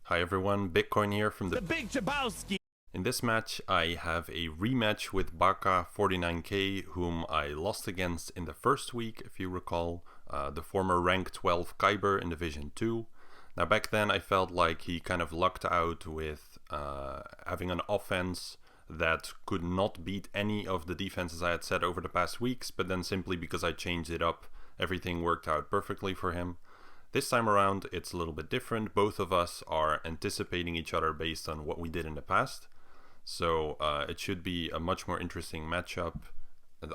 Hi everyone, Bitcoin here from the Big Jabowski. In this match I have a rematch with Baka 49k, whom I lost against in the first week, if you recall, the former rank 12 Kyber in Division 2. Now back then I felt like he kind of lucked out with having an offense that could not beat any of the defenses I had set over the past weeks, but then simply because I changed it up, everything worked out perfectly for him. This time around it's a little bit different. Both of us are anticipating each other based on what we did in the past. So it should be a much more interesting matchup,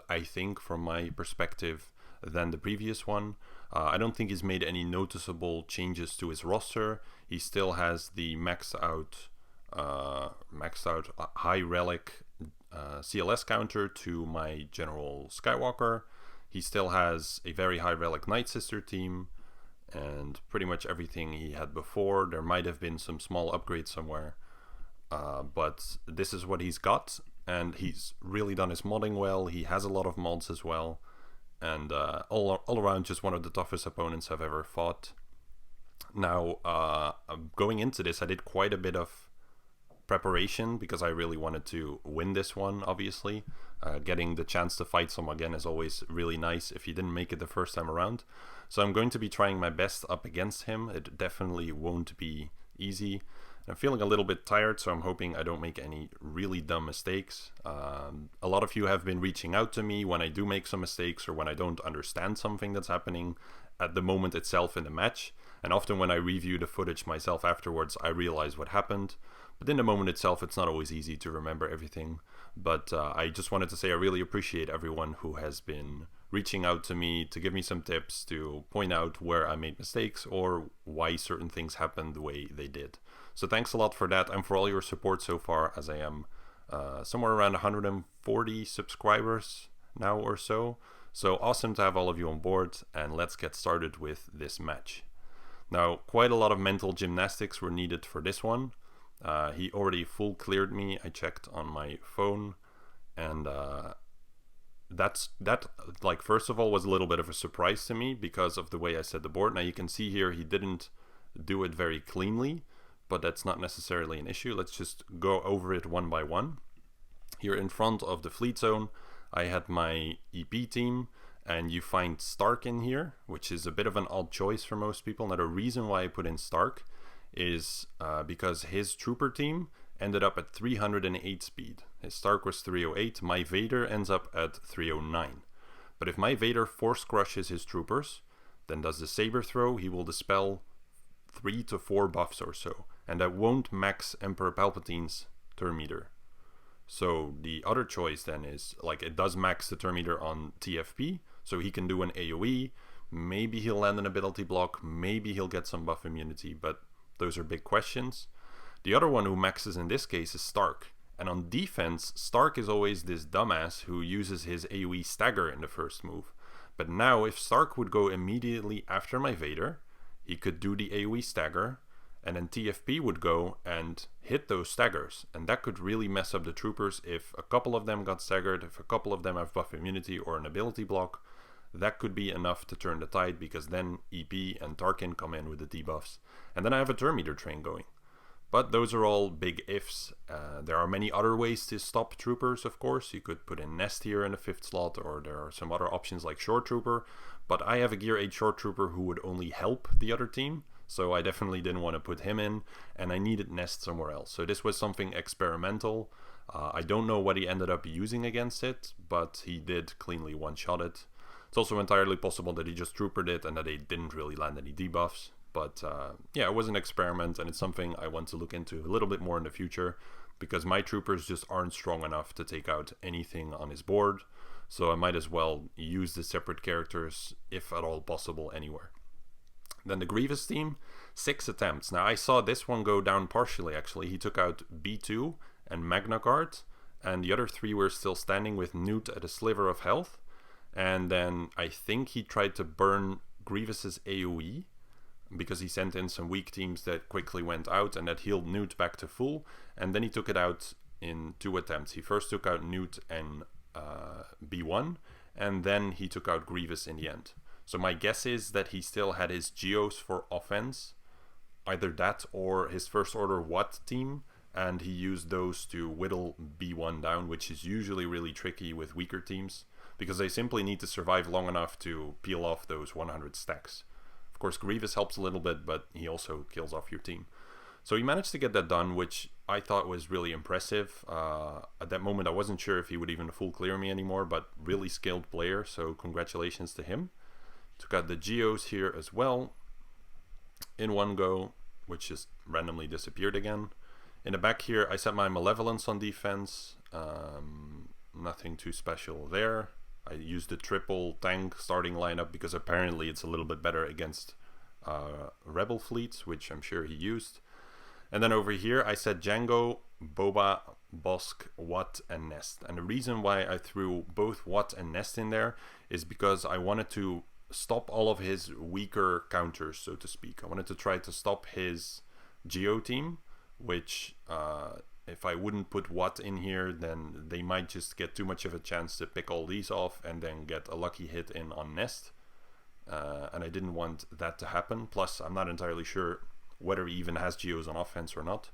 I think, from my perspective, than the previous one. I don't think he's made any noticeable changes to his roster. He still has the maxed out high relic CLS counter to my General Skywalker. He still has a very high relic Night Sister team, and pretty much everything he had before. There might have been some small upgrades somewhere, but this is what he's got, and he's really done his modding well. He has a lot of mods as well, and all around just one of the toughest opponents I've ever fought. Now, going into this, I did quite a bit of preparation because I really wanted to win this one, obviously. Getting the chance to fight someone again is always really nice if you didn't make it the first time around. So I'm going to be trying my best up against him. It definitely won't be easy. I'm feeling a little bit tired, so I'm hoping I don't make any really dumb mistakes. A lot of you have been reaching out to me when I do make some mistakes or when I don't understand something that's happening at the moment itself in the match. And often when I review the footage myself afterwards, I realize what happened. But in the moment itself, it's not always easy to remember everything. But I just wanted to say I really appreciate everyone who has been reaching out to me to give me some tips, to point out where I made mistakes or why certain things happened the way they did. So thanks a lot for that and for all your support so far, as I am somewhere around 140 subscribers now or so. So awesome to have all of you on board, and let's get started with this match. Now, quite a lot of mental gymnastics were needed for this one. He already full cleared me. I checked on my phone, and that like, first of all, was a little bit of a surprise to me because of the way I set the board. Now you can see here he didn't do it very cleanly, but that's not necessarily an issue. Let's just go over it one by one. Here in front of the fleet zone, I had my EP team, and you find Stark in here, which is a bit of an odd choice for most people. Now the reason why I put in Stark is because his trooper team ended up at 308 speed. His Stark was 308. My Vader ends up at 309. But if my Vader force crushes his troopers, then does the saber throw, he will dispel 3 to 4 buffs or so, and that won't max Emperor Palpatine's turn meter. So the other choice then is, like, it does max the turn meter on TFP, so he can do an AoE. Maybe he'll land an ability block, maybe he'll get some buff immunity, but those are big questions. The other one who maxes in this case is Stark. And on defense, Stark is always this dumbass who uses his AoE stagger in the first move. But now if Stark would go immediately after my Vader, he could do the AoE stagger, and then TFP would go and hit those staggers. And that could really mess up the troopers if a couple of them got staggered, if a couple of them have buff immunity or an ability block. That could be enough to turn the tide, because then EP and Tarkin come in with the debuffs. And then I have a turn meter train going. But those are all big ifs. There are many other ways to stop troopers, of course. You could put in Nest here in the 5th slot, or there are some other options like Short Trooper. But I have a Gear 8 Short Trooper who would only help the other team. So I definitely didn't want to put him in, and I needed Nest somewhere else. So this was something experimental. I don't know what he ended up using against it, but he did cleanly one-shot it. It's also entirely possible that he just troopered it and that they didn't really land any debuffs. But yeah, it was an experiment, and it's something I want to look into a little bit more in the future, because my troopers just aren't strong enough to take out anything on his board. So I might as well use the separate characters, if at all possible, anywhere. Then the Grievous team, 6 attempts. Now I saw this one go down partially, actually. He took out B2 and Magna Guard, and the other 3 were still standing with Newt at a sliver of health. And then I think he tried to burn Grievous's AoE, because he sent in some weak teams that quickly went out, and that healed Newt back to full. And then he took it out in 2 attempts. He first took out Newt and B1, and then he took out Grievous in the end. So my guess is that he still had his Geos for offense either that or his first order Watt team, and he used those to whittle B1 down, which is usually really tricky with weaker teams, because they simply need to survive long enough to peel off those 100 stacks. Of course, Grievous helps a little bit, but he also kills off your team. So he managed to get that done, which I thought was really impressive. At that moment, I wasn't sure if he would even full clear me anymore, but really skilled player, so congratulations to him. Took out the Geos here as well in one go, which just randomly disappeared again. In the back here, I set my Malevolence on defense. Nothing too special there. I used the triple tank starting lineup because apparently it's a little bit better against Rebel fleets, which I'm sure he used. And then over here, I set Django, Boba, Bosk, Watt, and Nest. And the reason why I threw both Watt and Nest in there is because I wanted to stop all of his weaker counters, so to speak. I wanted to try to stop his Geo team, which if I wouldn't put Watt in here, then they might just get too much of a chance to pick all these off and then get a lucky hit in on Nest. And I didn't want that to happen. Plus, I'm not entirely sure whether he even has Geos on offense or not.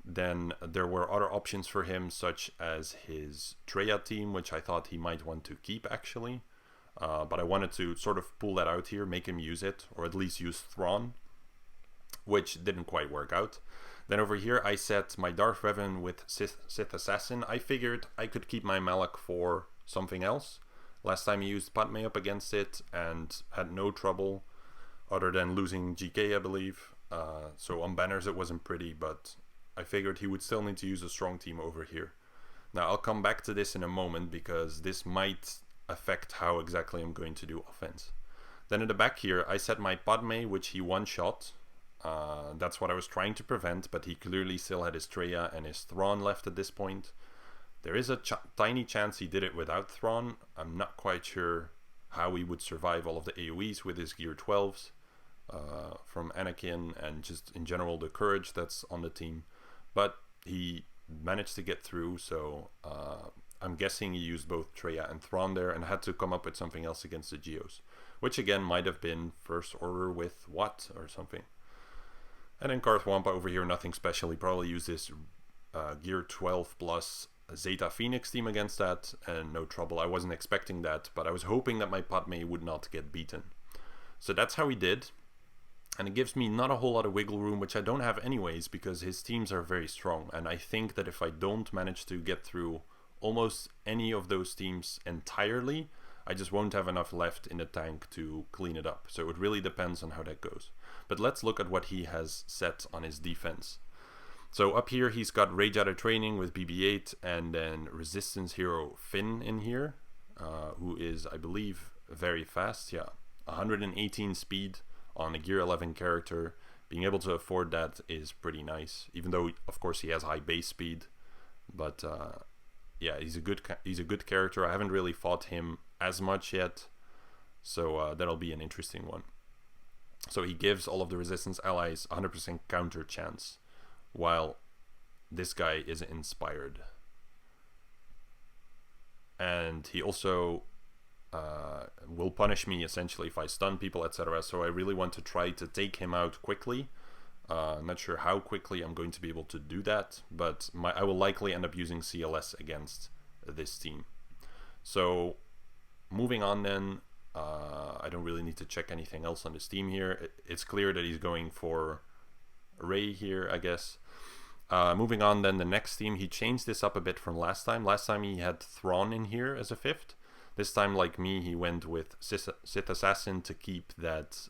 Then there were other options for him, such as his Treya team, which I thought he might want to keep actually. But I wanted to sort of pull that out here, make him use it, or at least use Thrawn, which didn't quite work out. Then over here I set my Darth Revan with Sith Assassin. I figured I could keep my Malak for something else. Last time he used Padme up against it and had no trouble, other than losing GK, I believe. So on banners it wasn't pretty, but I figured he would still need to use a strong team over here. Now I'll come back to this in a moment because this might affect how exactly I'm going to do offense. Then in the back here I set my Padme, which he one-shot. That's what I was trying to prevent, but he clearly still had his Treya and his Thrawn left at this point. There is a tiny chance he did it without Thrawn. I'm not quite sure how he would survive all of the AoEs with his Gear 12s. From Anakin and just in general the courage that's on the team, but he managed to get through, so I'm guessing he used both Treya and Thrawn there and had to come up with something else against the Geos, which again might have been first order with Watt or something. And then Karth Wampa over here, nothing special. He probably used this Gear 12 plus Zeta Phoenix team against that, and no trouble. I wasn't expecting that, but I was hoping that my Padme would not get beaten. So that's how he did. And it gives me not a whole lot of wiggle room, which I don't have anyways, because his teams are very strong. And I think that if I don't manage to get through almost any of those teams entirely, I just won't have enough left in the tank to clean it up. So it really depends on how that goes. But let's look at what he has set on his defense. So up here, he's got Rage Out of Training with BB-8 and then Resistance Hero Finn in here, who is, I believe, very fast. Yeah, 118 speed. On a Gear 11 character, being able to afford that is pretty nice. Even though, of course, he has high base speed, but yeah, he's a good character. I haven't really fought him as much yet, so that'll be an interesting one. So he gives all of the Resistance allies 100% counter chance, while this guy is inspired, and he also will punish me essentially if I stun people, etc. So I really want to try to take him out quickly. I'm not sure how quickly I'm going to be able to do that, but I will likely end up using CLS against this team. So moving on then, I don't really need to check anything else on this team here. It's clear that he's going for Rey here, I guess. Moving on then, the next team, he changed this up a bit from last time. Last time he had Thrawn in here as a 5th. This time, like me, he went with Sith Assassin to keep that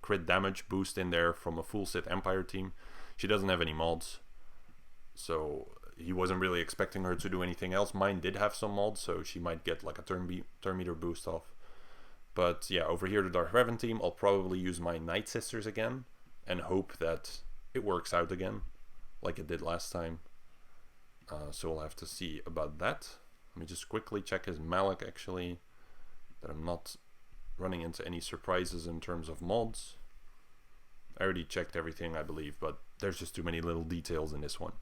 crit damage boost in there from a full Sith Empire team. She doesn't have any mods, so he wasn't really expecting her to do anything else. Mine did have some mods, so she might get like a turn meter boost off. But yeah, over here, the Darth Revan team, I'll probably use my Night Sisters again and hope that it works out again, like it did last time. So we'll have to see about that. Let me just quickly check his Malak, actually, that I'm not running into any surprises in terms of mods. I already checked everything, I believe, but there's just too many little details in this one.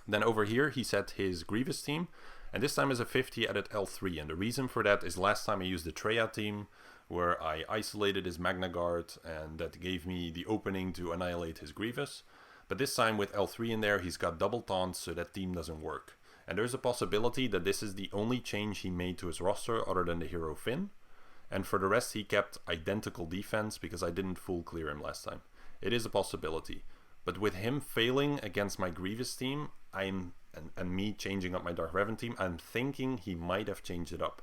Then over here, he set his Grievous team, and this time as a 50 added L3, and the reason for that is last time I used the Treya team, where I isolated his Magna Guard, and that gave me the opening to annihilate his Grievous. But this time with L3 in there, he's got double taunts, so that team doesn't work. And there's a possibility that this is the only change he made to his roster other than the hero Finn. And for the rest, he kept identical defense because I didn't full clear him last time. It is a possibility. But with him failing against my Grievous team, and me changing up my Dark Revan team, I'm thinking he might have changed it up.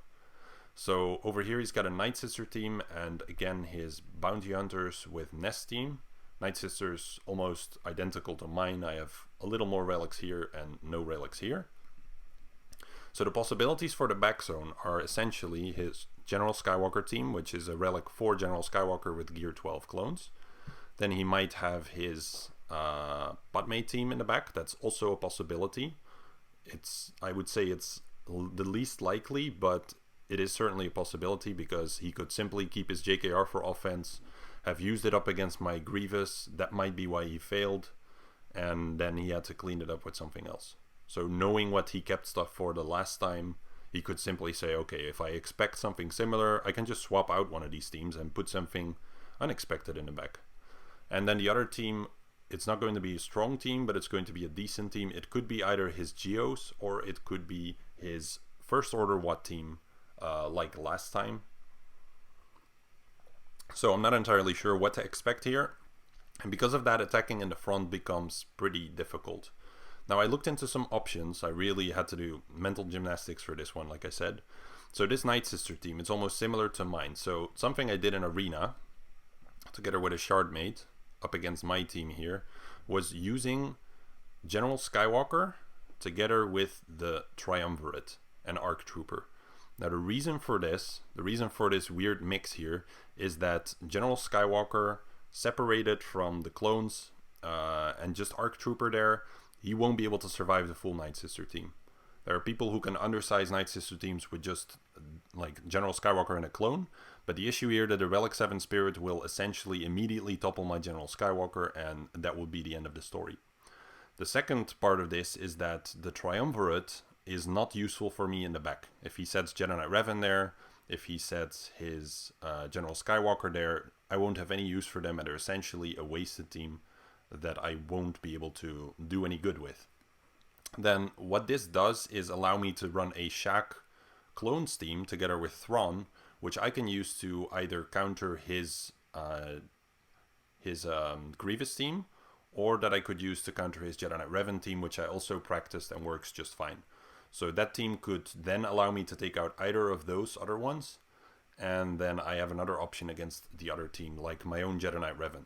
So over here he's got a Night Sister team, and again his Bounty Hunters with Nest team. Night Sisters almost identical to mine. I have a little more relics here and no relics here. So the possibilities for the back zone are essentially his General Skywalker team, which is a relic for General Skywalker with Gear 12 clones. Then he might have his Padme team in the back. That's also a possibility. I would say it's the least likely, but it is certainly a possibility because he could simply keep his JKR for offense, have used it up against my Grievous. That might be why he failed, and then he had to clean it up with something else. So knowing what he kept stuff for the last time, he could simply say, okay, if I expect something similar, I can just swap out one of these teams and put something unexpected in the back. And then the other team, it's not going to be a strong team, but it's going to be a decent team. It could be either his Geos or it could be his First Order Watt team, like last time. So I'm not entirely sure what to expect here. And because of that, attacking in the front becomes pretty difficult. Now I looked into some options. I really had to do mental gymnastics for this one, like I said. So this Night Sister team, it's almost similar to mine. So something I did in Arena, together with a Shardmate, up against my team here, was using General Skywalker together with the Triumvirate and ARC Trooper. Now the reason for this weird mix here is that General Skywalker separated from the clones and just ARC Trooper there, he won't be able to survive the full Night Sister team. There are people who can undersize Night Sister teams with just like General Skywalker and a clone, but the issue here that the Relic 7 Spirit will essentially immediately topple my General Skywalker, and that will be the end of the story. The second part of this is that the Triumvirate is not useful for me in the back. If he sets Jedi Knight Revan there, if he sets his General Skywalker there, I won't have any use for them, and they're essentially a wasted team that I won't be able to do any good with. Then what this does is allow me to run a Shaq clones team together with Thrawn, which I can use to either counter his Grievous team, or that I could use to counter his Jedi Knight Revan team, which I also practiced and works just fine. So that team could then allow me to take out either of those other ones, and then I have another option against the other team, like my own Jedi Knight Revan.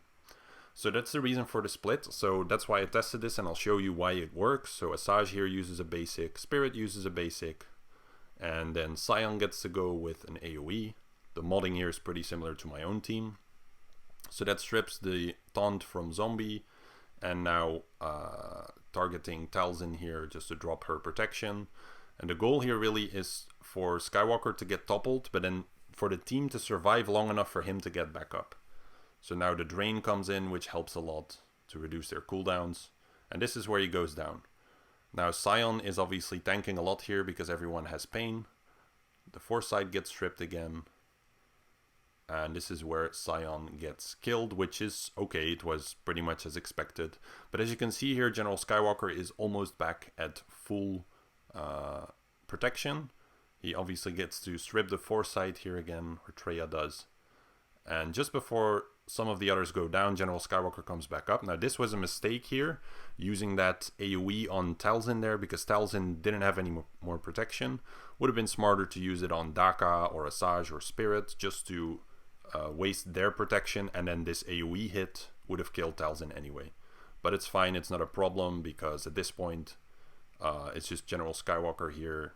So that's the reason for the split. So that's why I tested this, and I'll show you why it works. So Asajj here uses a basic, Spirit uses a basic, and then Sion gets to go with an AoE. The modding here is pretty similar to my own team. So that strips the taunt from Zombie, and now targeting Talzin here just to drop her protection. And the goal here really is for Skywalker to get toppled, but then for the team to survive long enough for him to get back up. So now the Drain comes in, which helps a lot to reduce their cooldowns. And this is where he goes down. Now Sion is obviously tanking a lot here because everyone has pain. The Foresight gets stripped again. And this is where Sion gets killed, which is okay, it was pretty much as expected. But as you can see here, General Skywalker is almost back at full protection. He obviously gets to strip the Foresight here again, or Traya does. And just before some of the others go down, General Skywalker comes back up. Now this was a mistake here, using that AoE on Talzin there, because Talzin didn't have any more protection. Would have been smarter to use it on Daka or Asajj or Spirit, just to waste their protection, and then this AoE hit would have killed Talzin anyway. But it's fine, it's not a problem, because at this point it's just General Skywalker here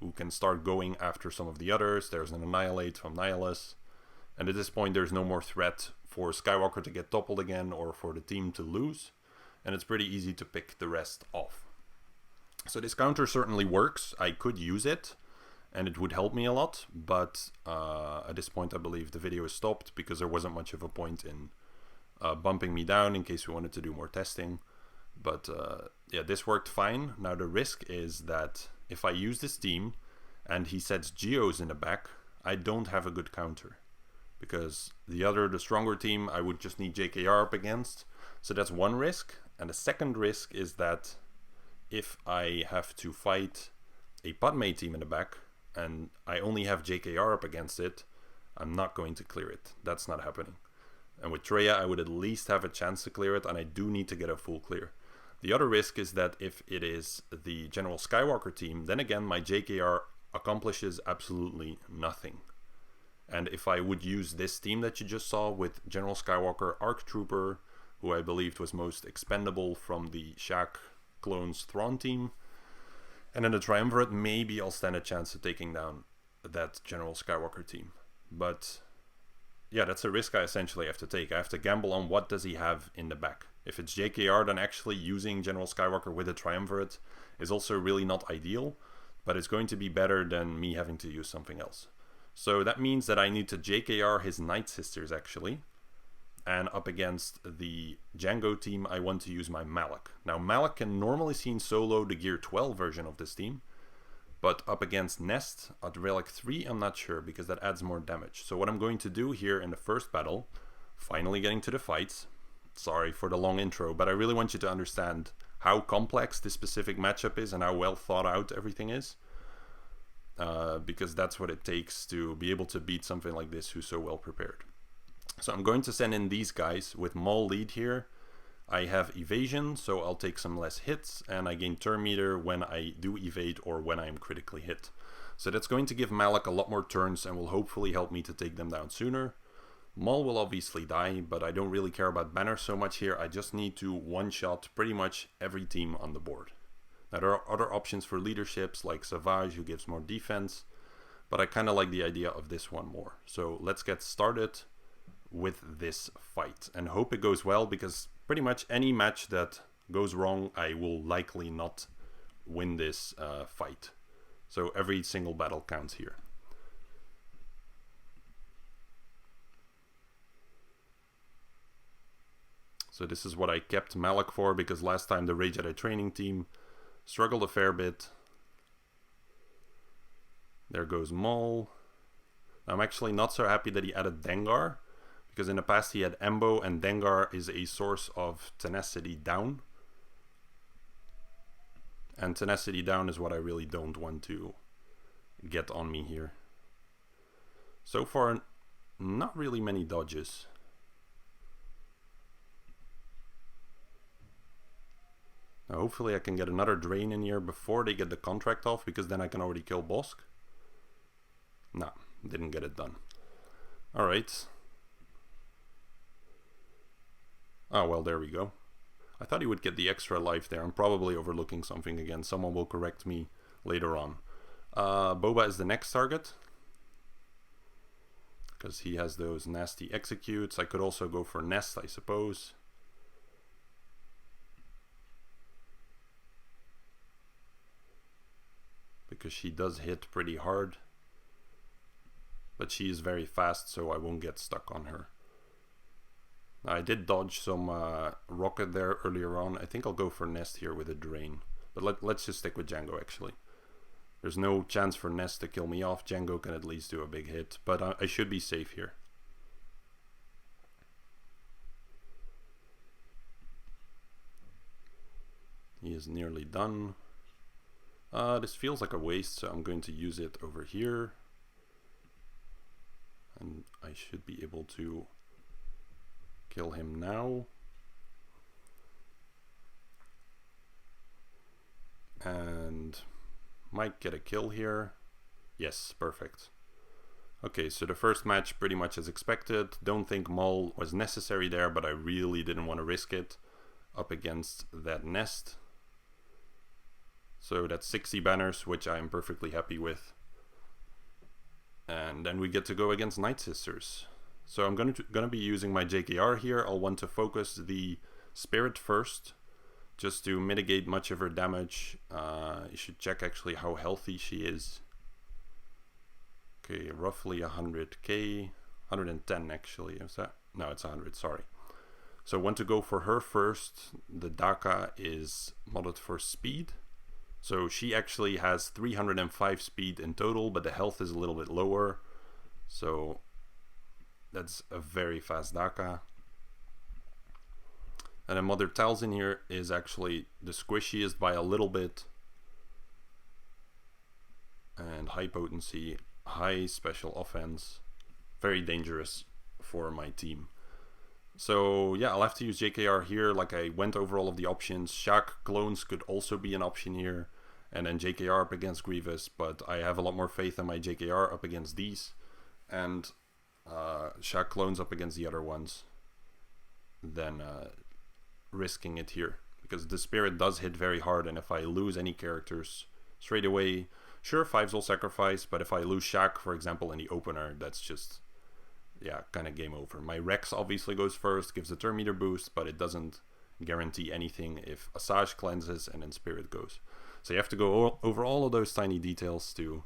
who can start going after some of the others. There's an Annihilate from Nihilus, and at this point there's no more threat for Skywalker to get toppled again or for the team to lose, and it's pretty easy to pick the rest off. So this counter certainly works. I could use it and it would help me a lot, but at this point I believe the video is stopped because there wasn't much of a point in bumping me down in case we wanted to do more testing. But yeah, this worked fine. Now the risk is that if I use this team and he sets Geos in the back, I don't have a good counter. because the stronger team, I would just need JKR up against. So that's one risk. And the second risk is that if I have to fight a Padme team in the back and I only have JKR up against it, I'm not going to clear it. That's not happening. And with Traya, I would at least have a chance to clear it, and I do need to get a full clear. The other risk is that if it is the General Skywalker team, then again, my JKR accomplishes absolutely nothing. And if I would use this team that you just saw with General Skywalker, ARC Trooper, who I believed was most expendable from the Shaq Clones Thrawn team, and then the Triumvirate, maybe I'll stand a chance of taking down that General Skywalker team. But yeah, that's a risk I essentially have to take. I have to gamble on what does he have in the back. If it's JKR, then actually using General Skywalker with a Triumvirate is also really not ideal, but it's going to be better than me having to use something else. So that means that I need to JKR his Night Sisters actually, and up against the Jango team, I want to use my Malak. Now Malak can normally seen solo the Gear 12 version of this team, but up against Nest at Relic 3, I'm not sure, because that adds more damage. So what I'm going to do here in the first battle, finally getting to the fights, sorry for the long intro, but I really want you to understand how complex this specific matchup is and how well thought out everything is. Because that's what it takes to be able to beat something like this who's so well prepared. So I'm going to send in these guys with Maul lead here. I have evasion, so I'll take some less hits, and I gain turn meter when I do evade or when I am critically hit. So that's going to give Malak a lot more turns and will hopefully help me to take them down sooner. Maul will obviously die, but I don't really care about Banner so much here. I just need to one-shot pretty much every team on the board. Now there are other options for leaderships like Savage, who gives more defense, but I kind of like the idea of this one more. So let's get started with this fight and hope it goes well, because pretty much any match that goes wrong, I will likely not win this fight. So every single battle counts here. So this is what I kept Malak for, because last time the Rey Jedi training team struggled a fair bit. There goes Maul. I'm actually not so happy that he added Dengar, because in the past he had Embo, and Dengar is a source of tenacity down. And tenacity down is what I really don't want to get on me here. So far, not really many dodges. Now hopefully I can get another drain in here before they get the contract off, because then I can already kill Bosk. Nah, didn't get it done. Alright. Oh, well, there we go. I thought he would get the extra life there. I'm probably overlooking something again. Someone will correct me later on. Boba is the next target, because he has those nasty executes. I could also go for Nest, I suppose. Because she does hit pretty hard. But she is very fast, so I won't get stuck on her. I did dodge some rocket there earlier on. I think I'll go for Nest here with a drain. But let's just stick with Jango actually. There's no chance for Nest to kill me off. Jango can at least do a big hit, but I should be safe here. He is nearly done. This feels like a waste, so I'm going to use it over here. And I should be able to kill him now. And might get a kill here. Yes, perfect. Okay, so the first match pretty much as expected. Don't think Maul was necessary there, but I really didn't want to risk it up against that Nest. So that's 60 banners, which I'm perfectly happy with. And then we get to go against Night Sisters. So I'm gonna be using my JKR here. I'll want to focus the Spirit first, just to mitigate much of her damage. You should check actually how healthy she is. Okay, roughly 100k, 110 actually. Is that? No, it's 100. Sorry. So I want to go for her first. The Daka is modded for speed. So she actually has 305 speed in total, but the health is a little bit lower. So That's a very fast Daka. And then Mother Talzin here is actually the squishiest by a little bit. And high potency, high special offense. Very dangerous for my team. So yeah, I'll have to use JKR here. Like I went over all of the options. Shaq clones could also be an option here. And then JKR up against Grievous. But I have a lot more faith in my JKR up against these. And Shaq clones up against the other ones. Than risking it here. Because the Spirit does hit very hard. And if I lose any characters straight away... Sure, 5s will sacrifice. But if I lose Shaq, for example, in the opener, that's just... yeah, kind of game over. My Rex obviously goes first, gives a turn meter boost, but it doesn't guarantee anything if Asajj cleanses and then Spirit goes. So you have to go over all of those tiny details to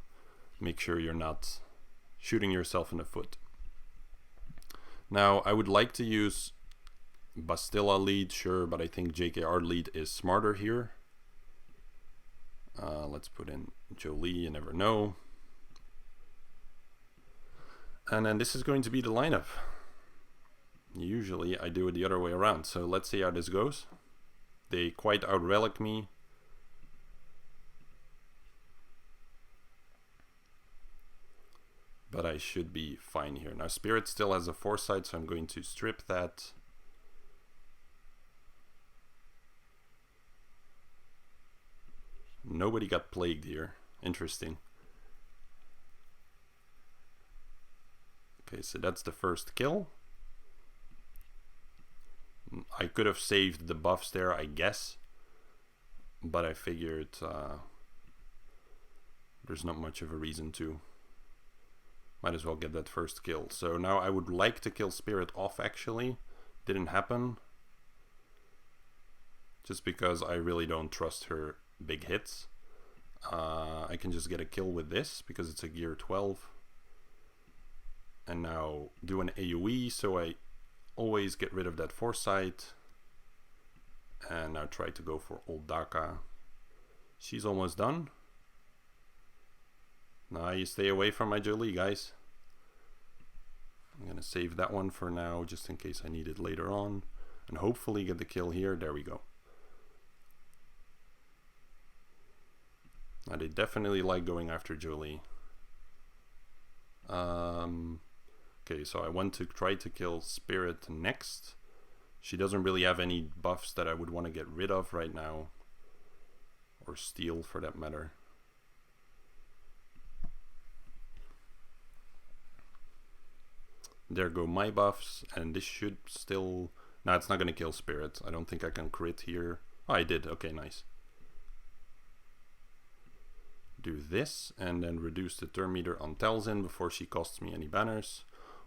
make sure you're not shooting yourself in the foot. Now, I would like to use Bastilla lead, sure, but I think JKR lead is smarter here. Let's put in Jolie, you never know. And then this is going to be the lineup. Usually I do it the other way around. So let's see how this goes. They quite out-relic me. But I should be fine here. Now Spirit still has a foresight, so I'm going to strip that. Nobody got plagued here. Interesting. Okay, so that's the first kill. I could have saved the buffs there, I guess. But I figured there's not much of a reason to. Might as well get that first kill. So now I would like to kill Spirit off, actually. Didn't happen. Just because I really don't trust her big hits. I can just get a kill with this because it's a gear 12. And now do an AoE, so I always get rid of that foresight. And now try to go for old Daka. She's almost done. Now you stay away from my Jolie, guys. I'm gonna save that one for now, just in case I need it later on. And hopefully get the kill here. There we go. Now they definitely like going after Jolie. Okay, so I want to try to kill Spirit next. She doesn't really have any buffs that I would want to get rid of right now. Or steal, for that matter. There go my buffs, and this should still... No, it's not going to kill Spirit. I don't think I can crit here. Oh, I did. Okay, nice. Do this, and then reduce the turn meter on Talzin before she costs me any banners.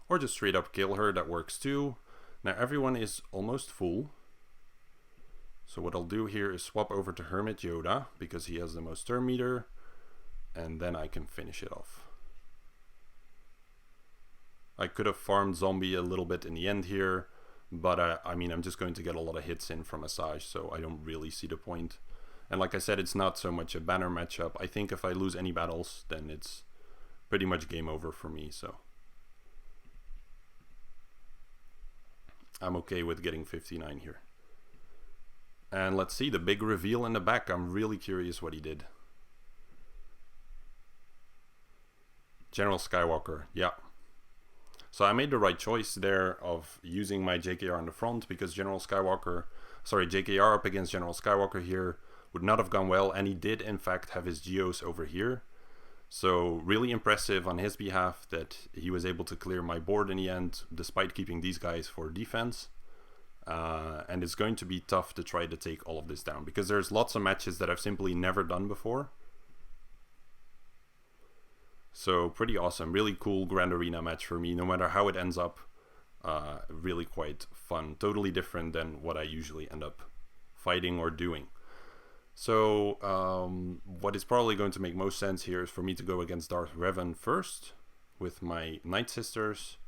Or just straight up kill her, that works too. Now everyone is almost full. So what I'll do here is swap over to Hermit Yoda, because he has the most turn meter. And then I can finish it off. I could have farmed Zombie a little bit in the end here. But I mean, I'm just going to get a lot of hits in from Asajj, so I don't really see the point. And like I said, it's not so much a banner matchup. I think if I lose any battles, then it's pretty much game over for me, so. I'm okay with getting 59 here. And let's see, the big reveal in the back. I'm really curious what he did. General Skywalker, yeah. So I made the right choice there of using my JKR on the front, because JKR up against General Skywalker here would not have gone well, and he did in fact have his Geos over here. So really impressive on his behalf that he was able to clear my board in the end, despite keeping these guys for defense. And it's going to be tough to try to take all of this down, because there's lots of matches that I've simply never done before. So pretty awesome, really cool Grand Arena match for me, no matter how it ends up. Really quite fun, totally different than what I usually end up fighting or doing. So what is probably going to make most sense here is for me to go against Darth Revan first with my Night Sisters.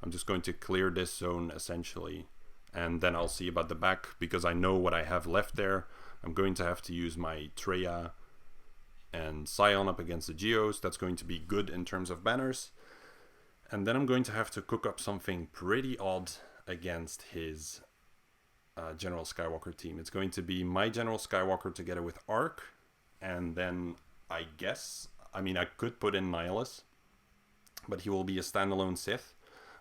I'm just going to clear this zone essentially, and then I'll see about the back, because I know what I have left there. I'm going to have to use my Traya and Scion up against the Geos. That's going to be good in terms of banners. And then I'm going to have to cook up something pretty odd against his General Skywalker team. It's going to be my General Skywalker together with Arc, and then I guess, I mean, I could put in Nihilus, but he will be a standalone Sith.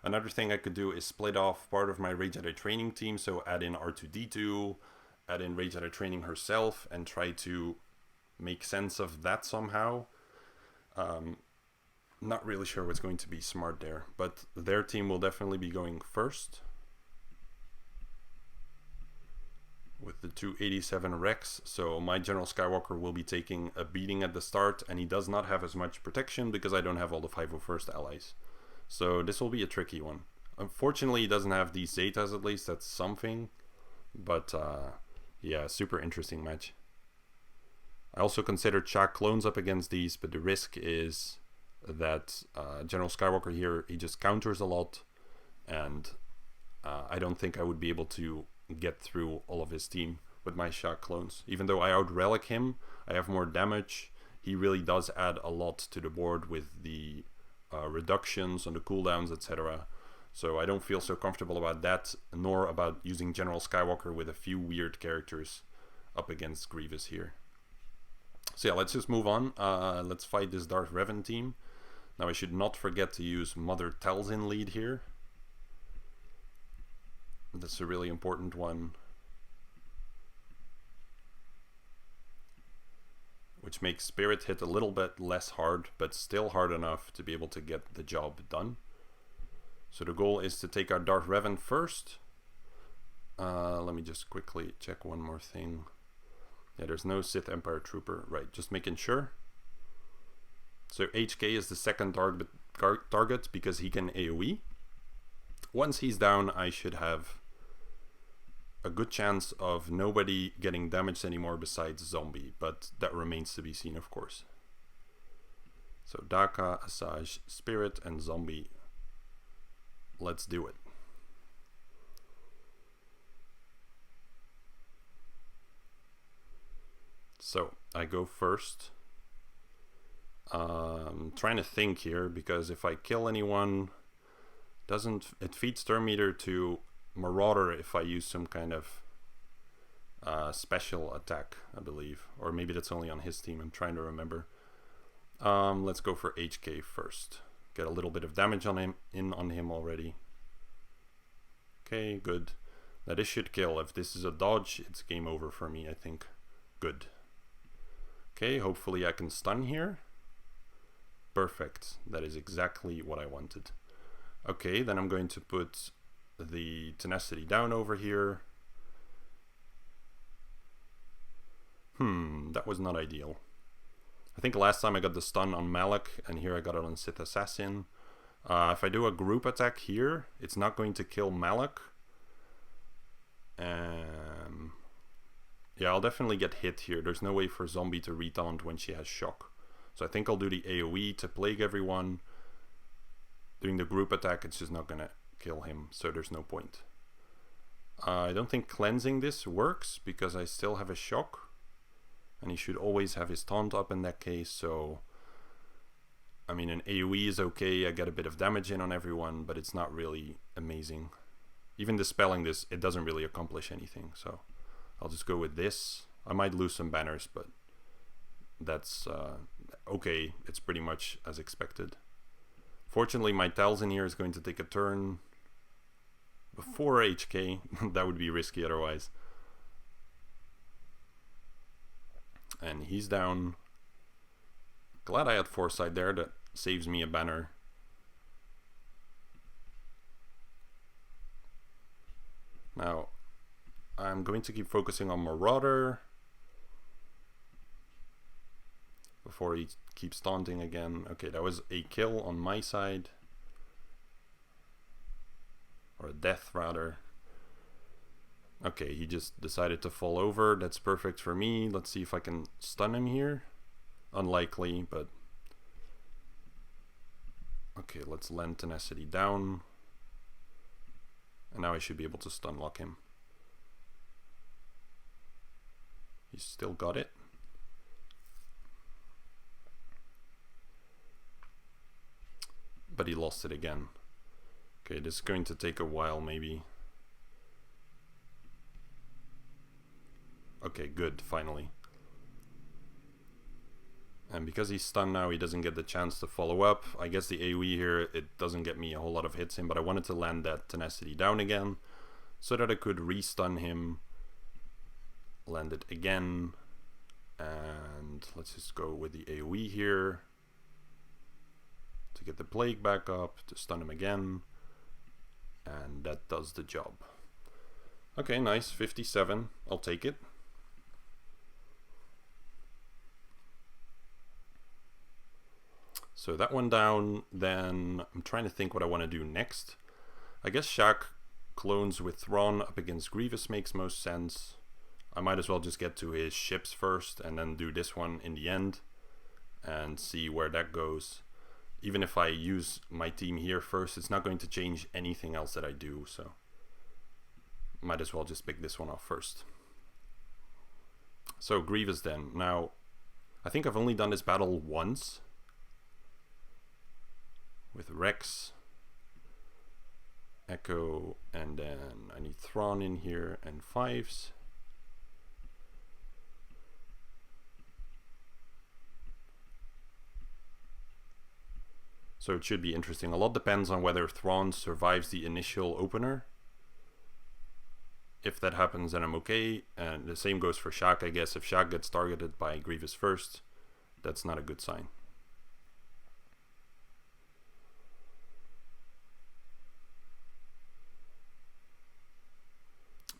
Another thing I could do is split off part of my Rey Jedi training team, so add in R2-D2, add in Rey Jedi training herself, and try to make sense of that somehow. Not really sure what's going to be smart there, but their team will definitely be going first with the 287 Rex. So my General Skywalker will be taking a beating at the start, and he does not have as much protection because I don't have all the 501st allies. So this will be a tricky one. Unfortunately, he doesn't have these Zetas, at least. That's something. But yeah, super interesting match. I also considered Shaq clones up against these, but the risk is that General Skywalker here, he just counters a lot, and I don't think I would be able to get through all of his team with my Shaq clones. Even though I out-relic him, I have more damage. He really does add a lot to the board with the reductions on the cooldowns, etc. So I don't feel so comfortable about that, nor about using General Skywalker with a few weird characters up against Grievous here. So yeah, let's just move on. Let's fight this Darth Revan team. Now I should not forget to use Mother Talzin lead here. That's a really important one. Which makes Spirit hit a little bit less hard, but still hard enough to be able to get the job done. So the goal is to take out Darth Revan first. Let me just quickly check one more thing. Yeah, there's no Sith Empire Trooper. Right, just making sure. So HK is the second target because he can AoE. Once he's down, I should have a good chance of nobody getting damaged anymore besides Zombie, but that remains to be seen, of course. So Daka, Asajj, Spirit, and Zombie. Let's do it. So I go first. Trying to think here, because if I kill anyone, it feeds turn meter to Marauder if I use some kind of special attack, I believe. Or maybe that's only on his team, I'm trying to remember. Let's go for HK first. Get a little bit of damage on him already. Okay, good. Now this should kill. If this is a dodge, it's game over for me, I think. Good. Okay, hopefully I can stun here. Perfect. That is exactly what I wanted. Okay, then I'm going to put the tenacity down over here. That was not ideal. I think last time I got the stun on Malak, and here I got it on Sith Assassin. If I do a group attack here, it's not going to kill Malak. Yeah, I'll definitely get hit here. There's no way for Zombie to retaunt when she has shock. So I think I'll do the AoE to plague everyone. Doing the group attack, it's just not gonna kill him, so there's no point. I don't think cleansing this works because I still have a shock, and he should always have his taunt up in that case. So I mean, an AoE is okay, I get a bit of damage in on everyone, but it's not really amazing. Even dispelling this, it doesn't really accomplish anything, so I'll just go with this. I might lose some banners, but that's okay. It's pretty much as expected. Fortunately, my Talzin here is going to take a turn before HK. That would be risky otherwise. And he's down. Glad I had foresight there. That saves me a banner. Now, I'm going to keep focusing on Marauder before he keeps taunting again. Okay, that was a kill on my side. Or a death, rather. Okay, he just decided to fall over. That's perfect for me. Let's see if I can stun him here. Unlikely, but... Okay, let's land Tenacity down. And now I should be able to stun lock him. He's still got it. but he lost it again. Okay, this is going to take a while maybe. Okay, good, finally. And because he's stunned now, he doesn't get the chance to follow up. I guess the AoE here, it doesn't get me a whole lot of hits in, but I wanted to land that tenacity down again so that I could re-stun him. Land it again. And let's just go with the AoE here to get the plague back up, to stun him again. And that does the job. Okay, nice, 57. I'll take it. So that one down, then I'm trying to think what I want to do next. I guess GAC clones with Thrawn up against Grievous makes most sense. I might as well just get to his ships first and then do this one in the end and see where that goes. Even if I use my team here first, it's not going to change anything else that I do, so might as well just pick this one off first. So Grievous then. Now, I think I've only done this battle once. With Rex, Echo, and then I need Thrawn in here and 5s. So it should be interesting. A lot depends on whether Thrawn survives the initial opener. If that happens, then I'm okay. And the same goes for GAC, I guess. If GAC gets targeted by Grievous first, that's not a good sign.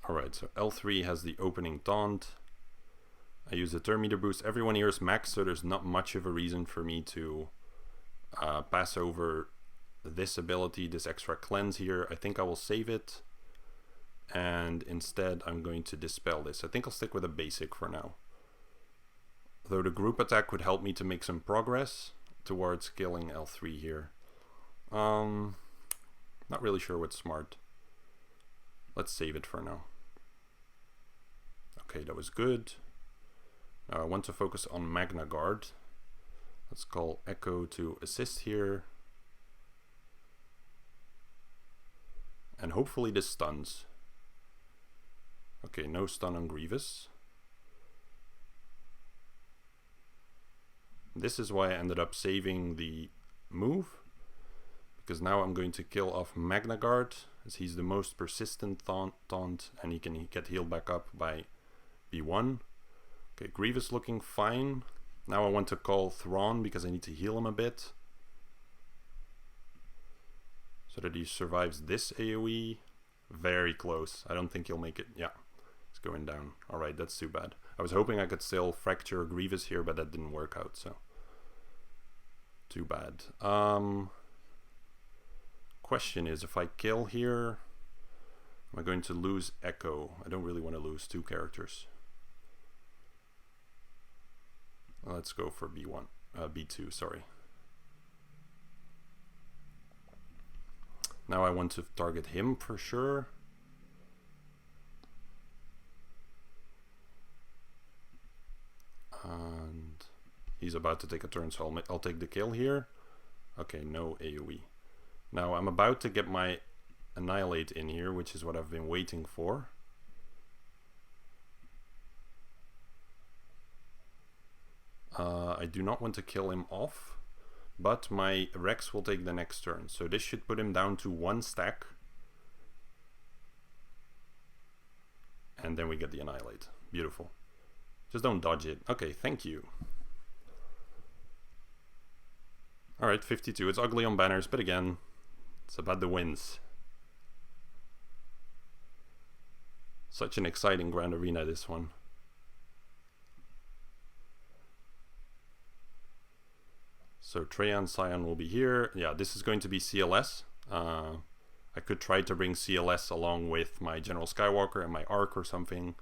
Alright, so L3 has the opening taunt. I use the turn meter boost. Everyone here is max, so there's not much of a reason for me to pass over this ability, this extra cleanse here. I think I will save it. And instead, I'm going to dispel this. I think I'll stick with a basic for now. Though the group attack would help me to make some progress towards killing L3 here. Not really sure what's smart. Let's save it for now. Okay, that was good. Now I want to focus on Magna Guard. Let's call Echo to assist here. And hopefully this stuns. Okay, no stun on Grievous. This is why I ended up saving the move. Because now I'm going to kill off Magna Guard, as he's the most persistent taunt, and he can get healed back up by B1. Okay, Grievous looking fine. Now I want to call Thrawn because I need to heal him a bit. So that he survives this AoE. Very close. I don't think he'll make it. Yeah, it's going down. Alright, that's too bad. I was hoping I could still fracture Grievous here, but that didn't work out, so too bad. Question is, if I kill here, am I going to lose Echo? I don't really want to lose two characters. Let's go for B1, B2, sorry. Now I want to target him for sure. And he's about to take a turn, so I'll take the kill here. Okay, no AoE. Now I'm about to get my Annihilate in here, which is what I've been waiting for. I do not want to kill him off, but my Rex will take the next turn. So this should put him down to 1 stack. And then we get the Annihilate. Beautiful. Just don't dodge it. Okay, thank you. Alright, 52. It's ugly on banners, but again, it's about the wins. Such an exciting Grand Arena, this one. So Treant Scion will be here. Yeah, this is going to be CLS. I could try to bring CLS along with my General Skywalker and my Arc or something,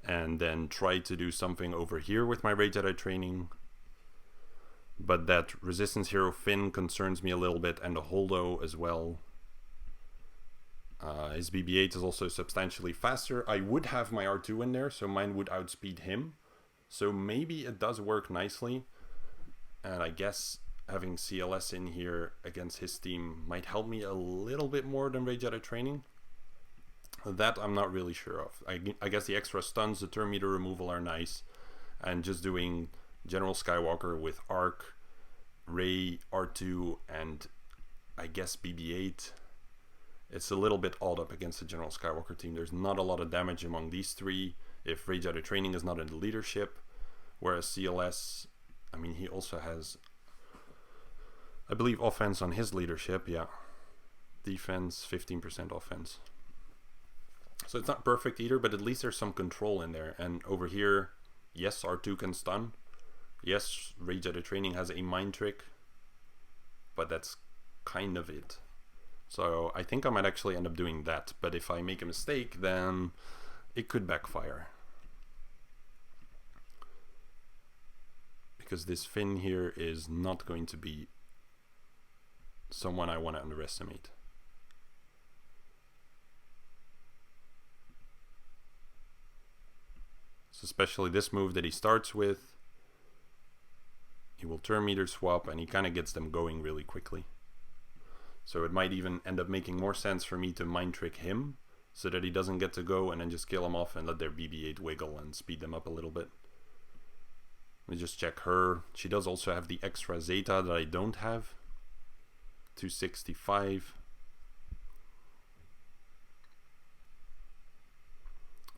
and then try to do something over here with my Rey Jedi training. But that Resistance Hero Finn concerns me a little bit, and the Holdo as well. His BB-8 is also substantially faster. I would have my R2 in there, so mine would outspeed him. So maybe it does work nicely. And I guess having CLS in here against his team might help me a little bit more than Rage Out of Training. That I'm not really sure of. I guess the extra stuns, the turn meter removal are nice, and just doing General Skywalker with Arc, Rey, R2, and I guess BB-8. It's a little bit odd up against the General Skywalker team. There's not a lot of damage among these three if Rage Out of Training is not in the leadership, whereas CLS, I mean, he also has, I believe, offense on his leadership, yeah. Defense, 15% offense. So it's not perfect either, but at least there's some control in there. And over here, yes, R2 can stun. Yes, Rage Out of Training has a mind trick, but that's kind of it. So I think I might actually end up doing that, but if I make a mistake, then it could backfire. Because this Finn here is not going to be someone I want to underestimate. So especially this move that he starts with, he will turn meter swap and he kind of gets them going really quickly. So it might even end up making more sense for me to mind trick him so that he doesn't get to go and then just kill him off and let their BB-8 wiggle and speed them up a little bit. Let me just check her. She does also have the extra Zeta that I don't have. 265.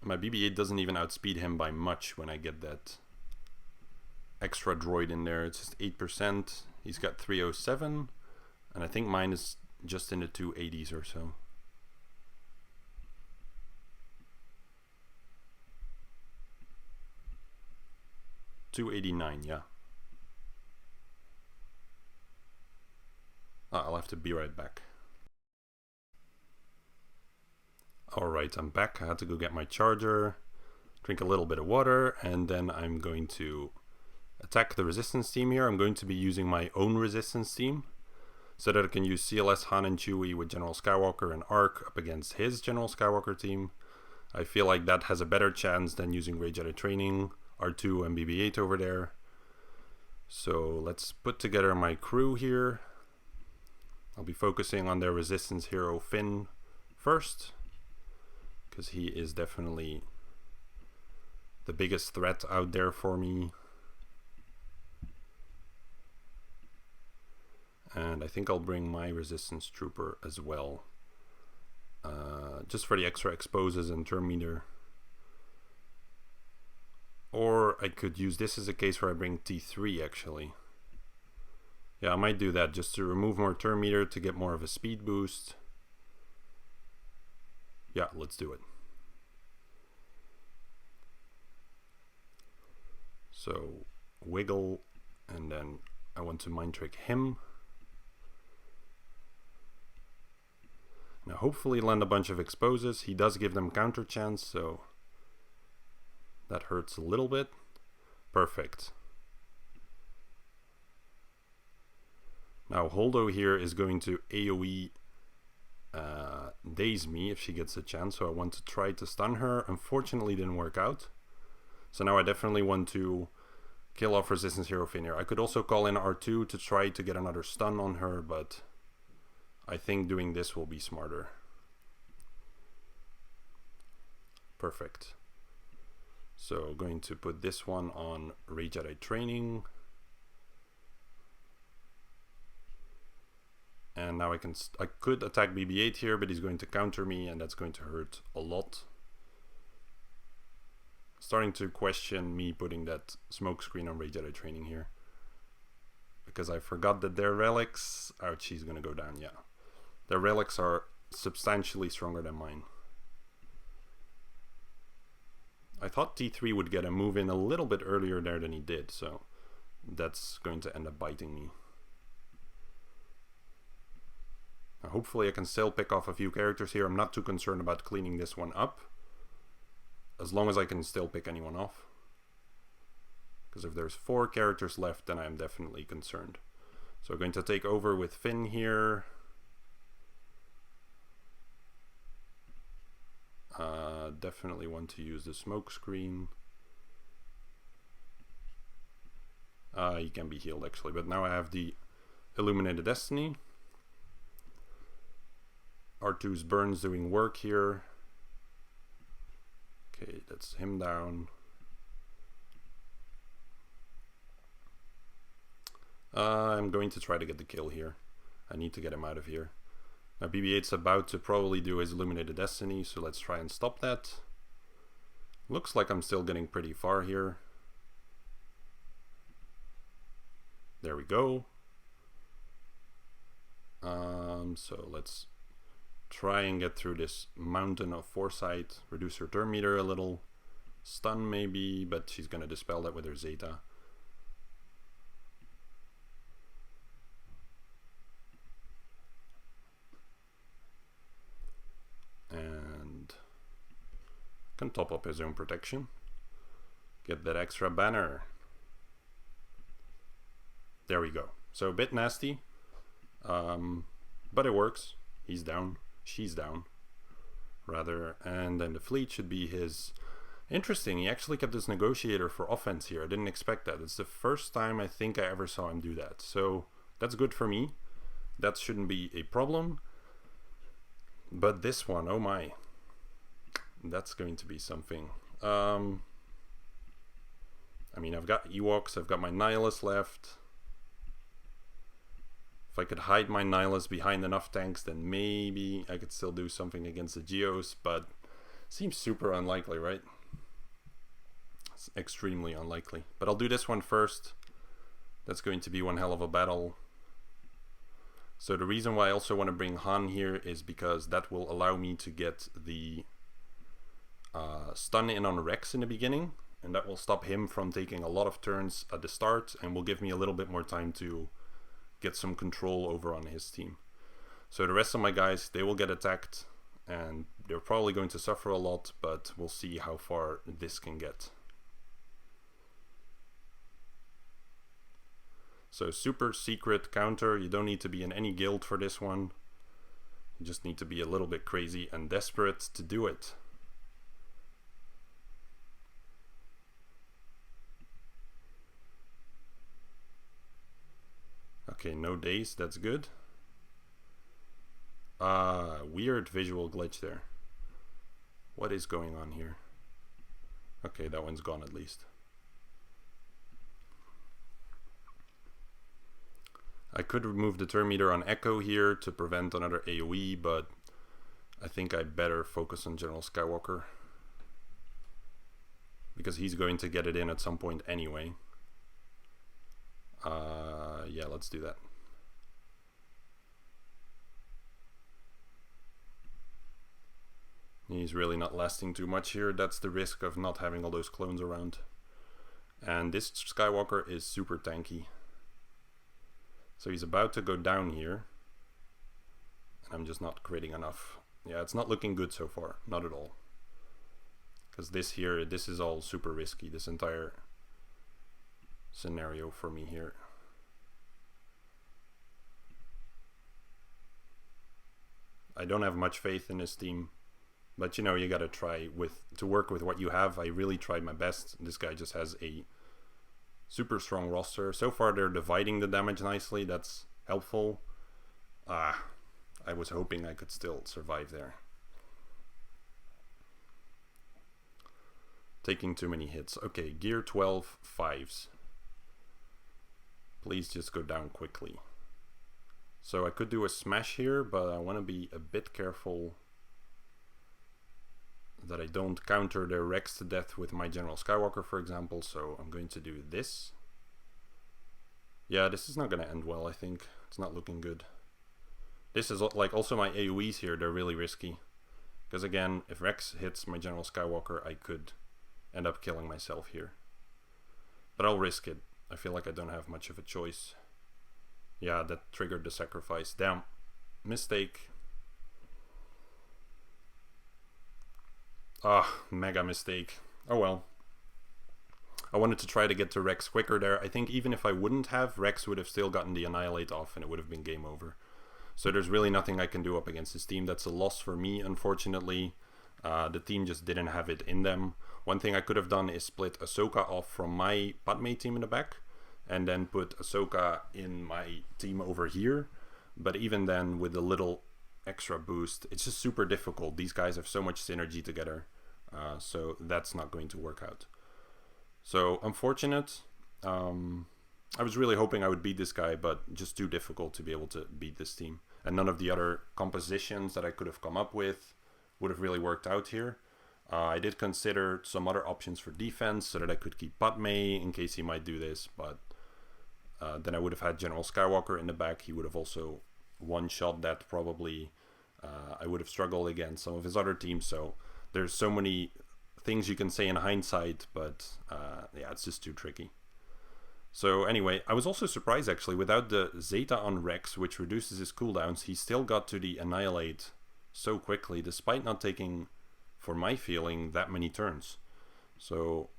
My BB-8 doesn't even outspeed him by much when I get that extra droid in there. It's just 8%. He's got 307. And I think mine is just in the 280s or so. $289, yeah. I'll have to be right back. Alright, I'm back. I had to go get my charger, drink a little bit of water, and then I'm going to attack the resistance team here. I'm going to be using my own resistance team so that I can use CLS, Han, and Chewie with General Skywalker and Arc up against his General Skywalker team. I feel like that has a better chance than using Rage Out of Training, R2, and BB-8 over there. So let's put together my crew here. I'll be focusing on their resistance hero Finn first, because he is definitely the biggest threat out there for me. And I think I'll bring my resistance trooper as well, just for the extra exposes and turn meter. Or I could use this as a case where I bring T3 actually. Yeah, I might do that just to remove more turn meter to get more of a speed boost. Yeah, let's do it. So wiggle, and then I want to mind trick him. Now hopefully land a bunch of exposes. He does give them counter chance, so that hurts a little bit. Perfect. Now Holdo here is going to AoE daze me if she gets a chance, so I want to try to stun her. Unfortunately didn't work out. So now I definitely want to kill off resistance hero Finn here. I could also call in R2 to try to get another stun on her, but I think doing this will be smarter. Perfect. So going to put this one on Rage Out of Training. And now I could attack BB-8 here, but he's going to counter me, and that's going to hurt a lot. Starting to question me putting that smoke screen on Rage Out of Training here, because I forgot that their relics. Ouch, she's gonna go down. Yeah, their relics are substantially stronger than mine. I thought T3 would get a move in a little bit earlier there than he did, so that's going to end up biting me. Now, hopefully I can still pick off a few characters here. I'm not too concerned about cleaning this one up, as long as I can still pick anyone off. Because if there's 4 characters left, then I'm definitely concerned. So I'm going to take over with Finn here. Definitely want to use the smoke screen. He can be healed actually, but now I have the Illuminated Destiny. R2's Burns doing work here. Okay, that's him down. I'm going to try to get the kill here. I need to get him out of here. Now BB-8's about to probably do his Illuminated Destiny, so let's try and stop that. Looks like I'm still getting pretty far here. There we go. So let's try and get through this mountain of foresight. Reduce her turn meter a little. Stun maybe, but she's gonna dispel that with her Zeta. And can top up his own protection. Get that extra banner. There we go. So a bit nasty, but it works. He's down. She's down, rather. And then the fleet should be his. Interesting, he actually kept his negotiator for offense here. I didn't expect that. It's the first time I think I ever saw him do that. So that's good for me. That shouldn't be a problem. But this one, oh my. That's going to be something. I mean, I've got Ewoks, I've got my Nihilus left. If I could hide my Nihilus behind enough tanks, then maybe I could still do something against the Geos, but seems super unlikely, right? It's extremely unlikely. But I'll do this one first. That's going to be one hell of a battle. So the reason why I also want to bring Han here is because that will allow me to get the stun in on Rex in the beginning, and that will stop him from taking a lot of turns at the start and will give me a little bit more time to get some control over on his team. So the rest of my guys, they will get attacked and they're probably going to suffer a lot, but we'll see how far this can get. So super secret counter. You don't need to be in any guild for this one. You just need to be a little bit crazy and desperate to do it. Okay, no days, that's good. Weird visual glitch there. What is going on here? Okay, that one's gone at least. I could remove the turn meter on Echo here to prevent another AoE, but I think I better focus on General Skywalker, because he's going to get it in at some point anyway. Yeah, let's do that. He's really not lasting too much here. That's the risk of not having all those clones around. And this Skywalker is super tanky. So he's about to go down here. And I'm just not creating enough. Yeah, it's not looking good so far. Not at all. Because this here, this is all super risky. This entire scenario for me here. I don't have much faith in this team, but you know, you gotta try to work with what you have. I really tried my best. This guy just has a super strong roster. So far they're dividing the damage nicely. That's helpful. I was hoping I could still survive there. Taking too many hits. Okay, gear 12, 5s. Please just go down quickly. So I could do a smash here, but I want to be a bit careful that I don't counter their Rex to death with my General Skywalker, for example. So I'm going to do this. Yeah, this is not going to end well, I think. It's not looking good. This is like also my AoEs here, they're really risky. Because again, if Rex hits my General Skywalker, I could end up killing myself here. But I'll risk it. I feel like I don't have much of a choice. Yeah, that triggered the sacrifice. Damn. Mistake. Mega mistake. Oh well. I wanted to try to get to Rex quicker there. I think even if I wouldn't have, Rex would have still gotten the Annihilate off and it would have been game over. So there's really nothing I can do up against this team. That's a loss for me, unfortunately. The team just didn't have it in them. One thing I could have done is split Ahsoka off from my Padme team in the back and then put Ahsoka in my team over here. But even then, with a little extra boost, it's just super difficult. These guys have so much synergy together, so that's not going to work out. So unfortunate. I was really hoping I would beat this guy, but just too difficult to be able to beat this team. And none of the other compositions that I could have come up with would have really worked out here. I did consider some other options for defense so that I could keep Padme in case he might do this, but then I would have had General Skywalker in the back. He would have also one-shot that probably. I would have struggled against some of his other teams, so there's so many things you can say in hindsight, but yeah, it's just too tricky. So anyway, I was also surprised actually, without the Zeta on Rex, which reduces his cooldowns, he still got to the Annihilate so quickly, despite not taking, for my feeling, that many turns. So,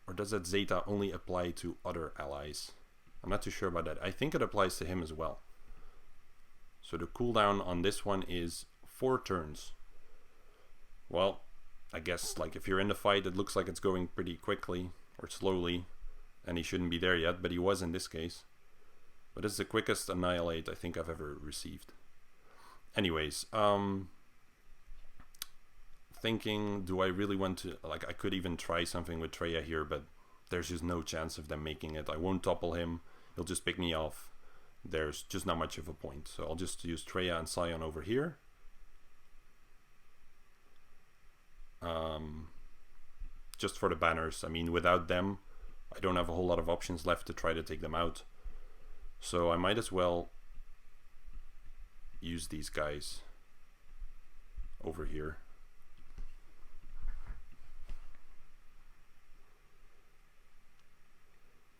or does that Zeta only apply to other allies? I'm not too sure about that. I think it applies to him as well. So the cooldown on this one is 4 turns. Well, I guess like if you're in the fight, it looks like it's going pretty quickly or slowly, and he shouldn't be there yet, but he was in this case. But it's the quickest Annihilate I think I've ever received. Anyways, thinking, do I really want to, like, I could even try something with Traya here, but there's just no chance of them making it. I won't topple him, he'll just pick me off. There's just not much of a point, so I'll just use Traya and Scion over here. Just for the banners. I mean, without them, I don't have a whole lot of options left to try to take them out. So I might as well use these guys over here.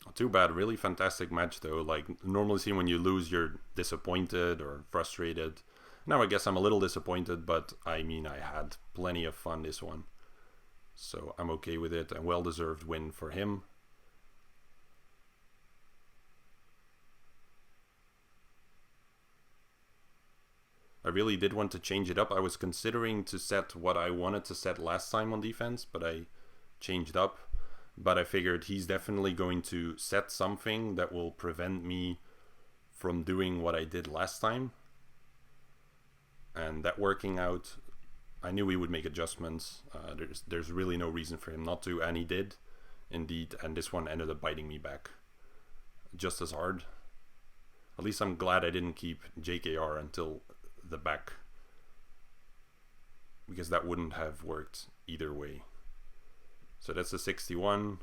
Not too bad. Really fantastic match though. Like, normally see when you lose you're disappointed or frustrated. Now I guess I'm a little disappointed, but I mean, I had plenty of fun this one. So I'm okay with it. A well-deserved win for him. I really did want to change it up. I was considering to set what I wanted to set last time on defense, but I changed up. But I figured he's definitely going to set something that will prevent me from doing what I did last time. And that working out, I knew he would make adjustments. There's really no reason for him not to, and he did indeed. And this one ended up biting me back just as hard. At least I'm glad I didn't keep JKR until the back, because that wouldn't have worked either way. So that's a 61.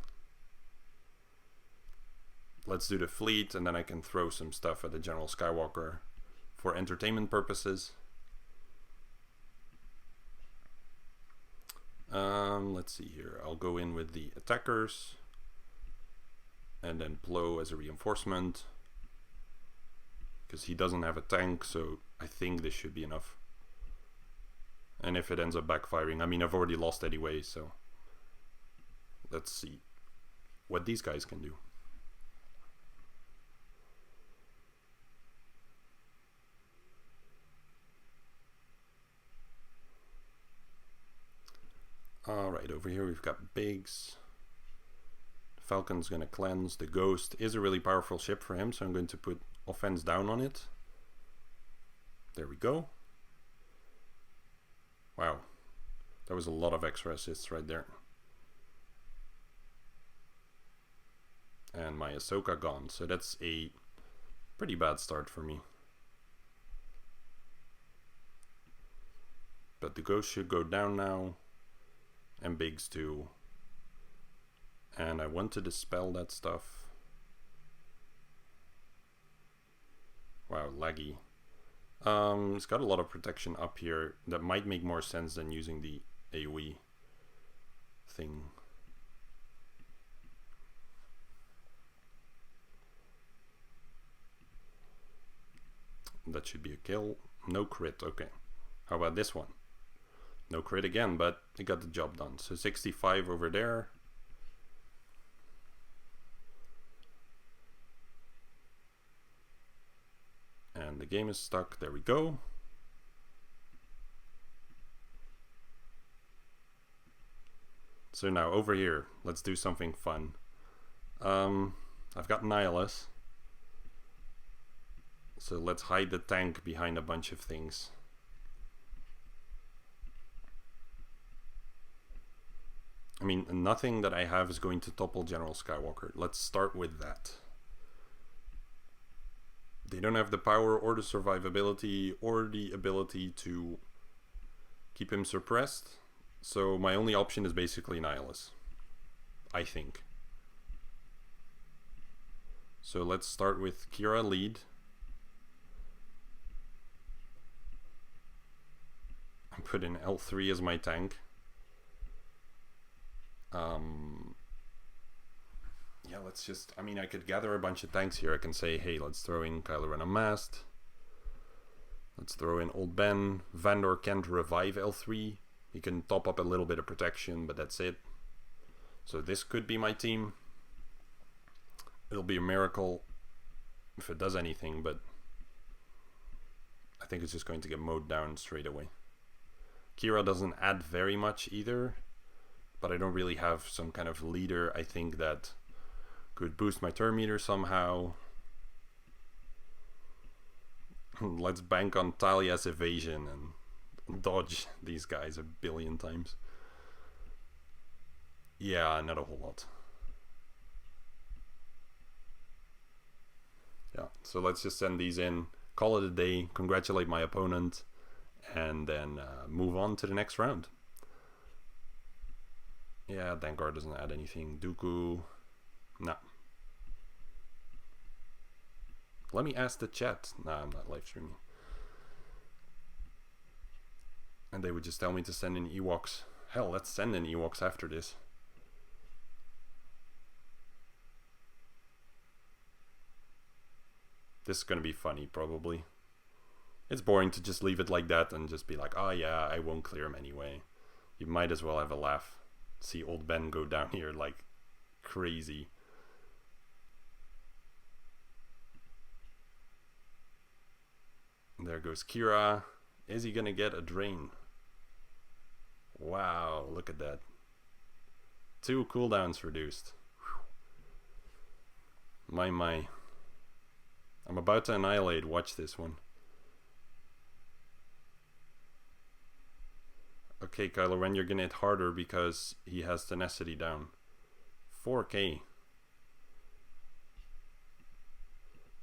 Let's do the fleet, and then I can throw some stuff at the General Skywalker for entertainment purposes. Let's see here. I'll go in with the attackers and then Plo as a reinforcement, because he doesn't have a tank, so I think this should be enough. And if it ends up backfiring, I mean, I've already lost anyway, so let's see what these guys can do. Alright, over here we've got Biggs. Falcon's gonna cleanse. The Ghost is a really powerful ship for him, so I'm going to put offense down on it. There we go. Wow, that was a lot of extra assists right there. And my Ahsoka gone, so that's a pretty bad start for me. But the Ghost should go down now, and Biggs too. And I want to dispel that stuff. Wow, laggy. It's got a lot of protection up here that might make more sense than using the AoE thing. That should be a kill. No crit, okay. How about this one? No crit again, but it got the job done. So 65 over there. And the game is stuck. There we go. So now over here, let's do something fun. I've got Nihilus. So let's hide the tank behind a bunch of things. I mean, nothing that I have is going to topple General Skywalker. Let's start with that. They don't have the power or the survivability or the ability to keep him suppressed. So my only option is basically Nihilus, I think. So let's start with Kira lead. I put in L3 as my tank. Yeah, let's just, I mean, I could gather a bunch of tanks here. I can say, hey, let's throw in Kylo Ren Unmasked. Let's throw in Old Ben. Vandor can't revive L3. He can top up a little bit of protection, but that's it. So this could be my team. It'll be a miracle if it does anything, but I think it's just going to get mowed down straight away. Kira doesn't add very much either, but I don't really have some kind of leader, I think, that could boost my turn meter somehow. Let's bank on Talia's evasion and dodge these guys a billion times. Yeah, not a whole lot. Yeah, so let's just send these in, call it a day, congratulate my opponent, and then move on to the next round. Yeah, Dengar doesn't add anything. Dooku, no. Let me ask the chat. Nah, I'm not live streaming. And they would just tell me to send in Ewoks. Hell, let's send in Ewoks after this. This is gonna be funny, probably. It's boring to just leave it like that and just be like, oh yeah, I won't clear him anyway. You might as well have a laugh. See Old Ben go down here like crazy. There goes Kira. Is he gonna get a drain? Wow, look at that. 2 cooldowns reduced. Whew. My. I'm about to annihilate. Watch this one. Okay, Kylo Ren, you're gonna hit harder because he has tenacity down. 4k.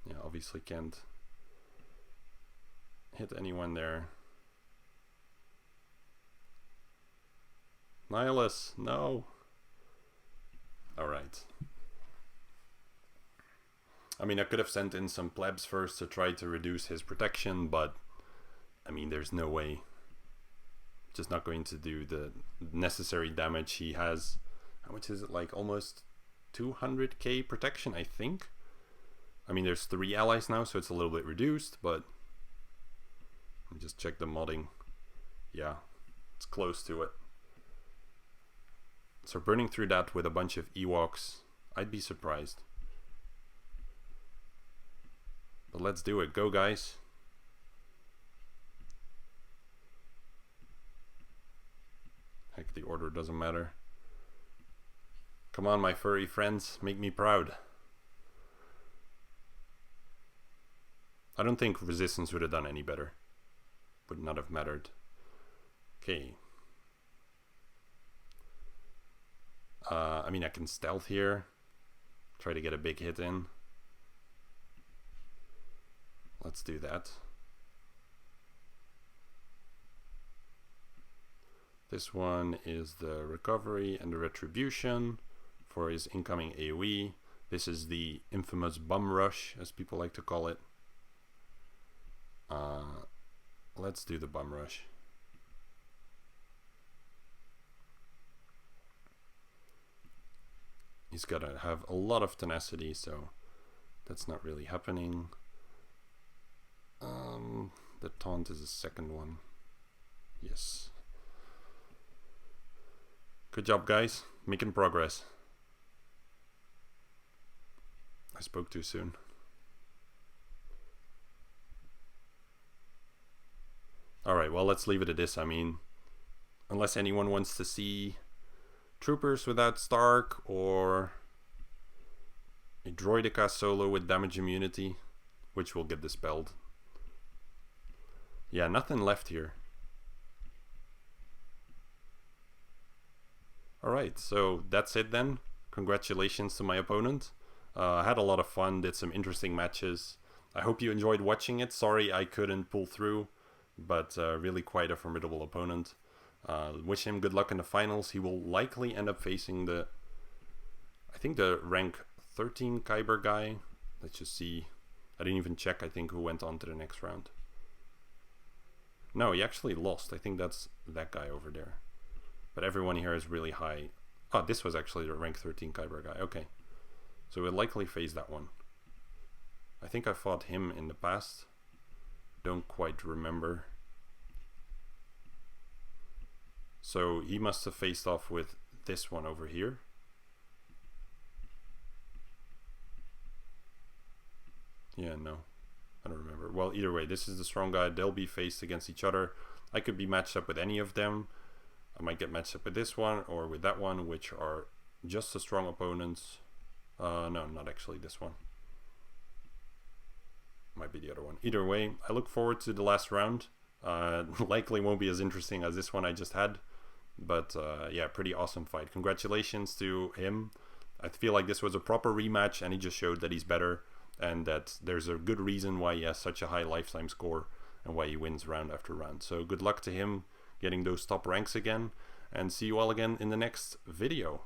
Yeah, obviously can't hit anyone there. Nihilus, no. Alright. I mean, I could have sent in some plebs first to try to reduce his protection, but I mean, there's no way. Just not going to do the necessary damage. He has, how much is it, like almost 200k protection, I think. I mean, there's 3 allies now, so it's a little bit reduced, but let me just check the modding. Yeah, it's close to it. So burning through that with a bunch of Ewoks, I'd be surprised. But let's do it. Go, guys. Heck, the order doesn't matter. Come on, my furry friends, make me proud. I don't think Resistance would have done any better. Would not have mattered. Okay. I mean, I can stealth here. Try to get a big hit in. Let's do that. This one is the recovery and the retribution for his incoming AoE. This is the infamous bum rush, as people like to call it. Let's do the bum rush. He's got to have a lot of tenacity, so that's not really happening. The taunt is the second one. Yes. Good job, guys. Making progress. I spoke too soon. Alright, well, let's leave it at this. I mean, unless anyone wants to see troopers without Stark, or A Droidica solo with damage immunity, which will get dispelled. Yeah, nothing left here. Alright, so that's it then. Congratulations to my opponent. I had a lot of fun, did some interesting matches. I hope you enjoyed watching it. Sorry I couldn't pull through, but really quite a formidable opponent. Wish him good luck in the finals. He will likely end up facing I think the rank 13 Kyber guy. Let's just see. I didn't even check, I think, who went on to the next round. No, he actually lost. I think that's that guy over there. But everyone here is really high. Oh, this was actually the rank 13 Kyber guy. Okay. So we'll likely face that one. I think I fought him in the past. Don't quite remember. So he must have faced off with this one over here. Yeah, no. I don't remember. Well, either way, this is the strong guy. They'll be faced against each other. I could be matched up with any of them. I might get matched up with this one or with that one, which are just as strong opponents. No, not actually this one. Might be the other one. Either way, I look forward to the last round. Likely won't be as interesting as this one I just had. But yeah, pretty awesome fight. Congratulations to him. I feel like this was a proper rematch and he just showed that he's better. And that there's a good reason why he has such a high lifetime score and why he wins round after round. So good luck to him getting those top ranks again. And see you all again in the next video.